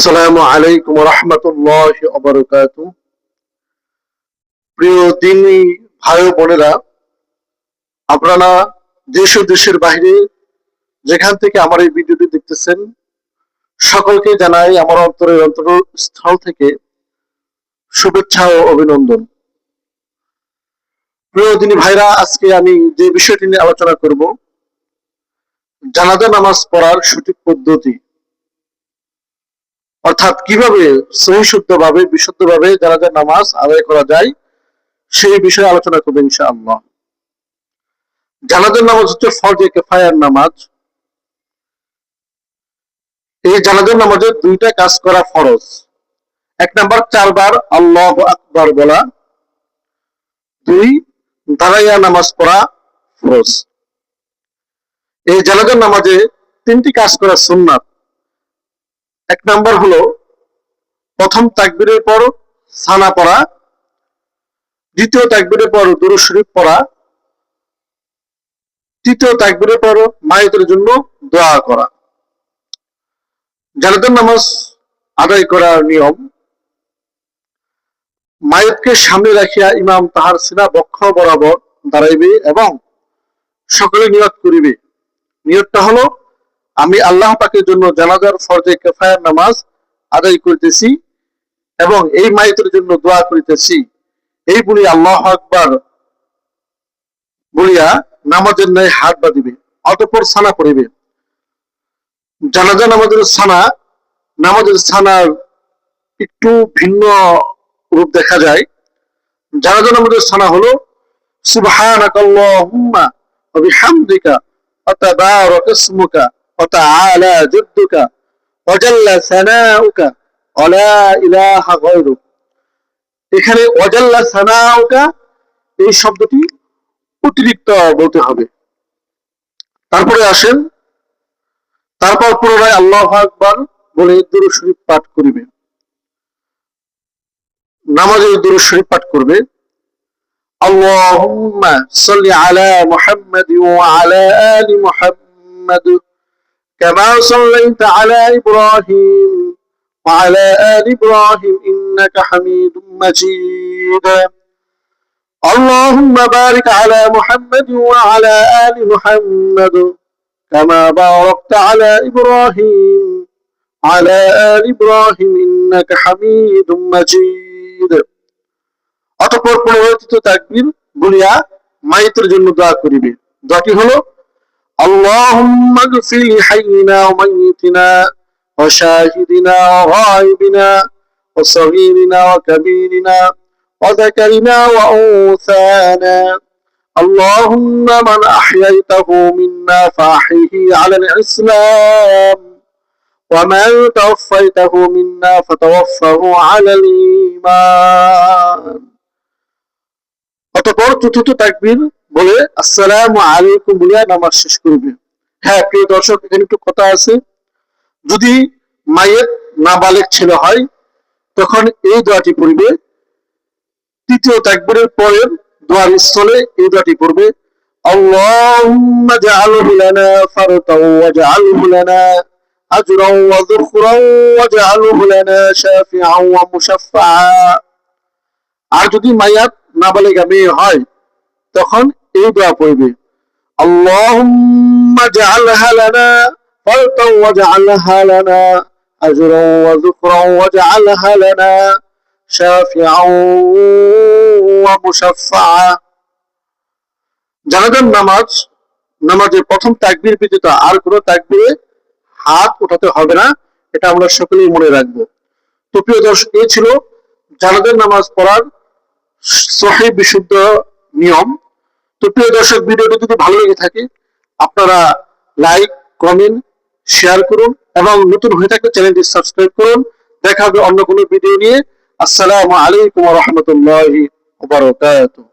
আসসালামু আলাইকুম ওয়া রাহমাতুল্লাহি ওয়া বারাকাতুহু। প্রিয় দিনী ভাই ও বোনেরা, আপনারা দেশ ও দেশের বাইরে যেখান থেকে আমার এই ভিডিওটি দেখতেছেন, সকলকে জানাই আমার অন্তরের অন্তরস্থল থেকে শুভেচ্ছা ও অভিনন্দন। প্রিয় দিনী ভাইরা, আজকে আমি যে বিষয়টি নিয়ে আলোচনা করব, জানাজা নামাজ পড়ার সঠিক পদ্ধতি, অর্থাৎ কিভাবে সহিশুদ্ধভাবে বিশুদ্ধভাবে জানাজার নামাজ আদায় করা যায় সেই বিষয়ে আলোচনা করবো ইনশাআল্লাহ। জানাজার নামাজ হচ্ছে ফরজে কিফায়ার নামাজ। এই জানাজার নামাজে দুইটা কাজ করা ফরজ। এক নাম্বার, 4 বার আল্লাহু আকবার বলা। 2, দাঁড়াইয়া নামাজ পড়া ফরজ। এই জানাজার নামাজে 3টি কাজ করা সুন্নাত। এক নাম্বার হলো প্রথম তাকবীরের পর সানা পড়া, দ্বিতীয় তাকবীরের পর দুরূদ শরীফ পড়া, তৃতীয় তাকবীরের পর মাইয়েতের জন্য দোয়া করা। জানাজার নামাজ আদায় করার নিয়ম: মাইয়েতকে সামনে রাখিয়া ইমাম তাহার সিনা বক্ষ বরাবর দাঁড়াইবে এবং সকলে নিয়ত করিবে। নিয়তটা হলো, আমি আল্লাহ পাকের জন্য জানাজার ফরজে কিফায়ার নামাজ আদায় করিতেছি এবং এই মাইয়েতের জন্য দোয়া করিতেছি, এই বলি আল্লাহু আকবার বলিয়া নামাজের ন্যায় হাত বাঁধিবে, অতঃপর সানা পড়িবে। জানাজা নামাজের সানার একটু ভিন্ন রূপ দেখা যায়। জানাজা নামাজের সানা হলো সুবহানাকাল্লাহুম্মা ওয়া বিহামদিকা ওয়া তাবারাকা ইসমুকা ওয়া তাআলা জাদ্দুকা ওয়া জাল্লা সানাউকা ওয়া লা ইলাহা গায়রুক। এখানে ওয়া জাল্লা সানাউকা এই শব্দটি অতিরিক্ত বলতে হবে। তারপরে আসেন, তারপর পুনরায় আল্লাহু আকবার বলে দুরূদ শরীফ পাঠ করিবে। নামাজে দুরূদ শরীফ পাঠ করবে, আল্লাহুম্মা সাল্লি আলা মুহাম্মাদ ওয়া আলা আলি মুহাম্মাদ কামা সাল্লাইতা আলা ইব্রাহিম ওয়া আলা আলি ইব্রাহিম ইন্নাকা হামিদুম মাজিদ। اللهم بارك على محمد وعلى آل محمد كما باركت على إبراهيم وعلى آل إبراهيم إنك حميد مجيد। অতঃপর পুনরাবৃত্ত তাকবীর বলিয়া মাইয়েতের জন্য দোয়া করিবে। দোয়াটি হলো, আল্লাহুম্মা গফির লিহাইয়িনা ওয়া মাইয়িতিনা ওয়া শাহিদিনা ওয়া গায়িবিনা ওয়া সগীরিনা ওয়া কাবীরিনা وذكرنا وأنثانا اللهم من أحييته منا فأحيه على الإسلام ومن توفيته منا فتوفه على الإيمان। অতঃপর চতুর্থ তাকবীর বলে আসসালামু আলাইকুম বলিয়া নামাজ শেষ করবে। হ্যাঁ প্রিয় দর্শক, এখানে একটু কথা আছে। যদি মাইয়েত নাবালেগ ছেলে হয় তখন এই দোয়াটি পড়বে। তৃতীয় তাকবীরের পরে দোয়ার স্থলে এই দোয়াটি পড়বে, আল্লাহুম্মা জাআলহু লানা ফারতাও ওয়াজআলহু লানা আজরাও ওয়া যুখরাও ওয়াজআলহু লানা শাফিআও ওয়া মুশাফফাআ। আর যদি মাইয়াত নাবালিগা মেয়ে হয় তখন এই দোয়া পড়বে, আল্লাহুম্মা জাআলহা লানা ফারতাও ওয়াজআলহা লানা আজরাও ওয়া যুখরাও ওয়াজআলহা লানা শাফিআও ওয়া মুশাফফাআ। জানাজার নামাজের প্রথম তাকবীর ব্যতীত আর কোন তাকবীরে হাত উঠাতে হবে না, এটা আমরা সকলেই মনে রাখবো। তো প্রিয় দর্শক, এই ছিল জানাজার নামাজ পড়ার সহিহ বিশুদ্ধ নিয়ম। তো প্রিয় দর্শক, ভিডিওটি যদি ভালো লেগে থাকে আপনারা লাইক, কমেন্ট, শেয়ার করুন এবং নতুন হয়ে থাকলে চ্যানেলটি সাবস্ক্রাইব করুন। দেখা হবে অন্য কোনো ভিডিও নিয়ে। আসসালামু আলাইকুম ওয়া রাহমাতুল্লাহি ওয়া বারাকাতুহু।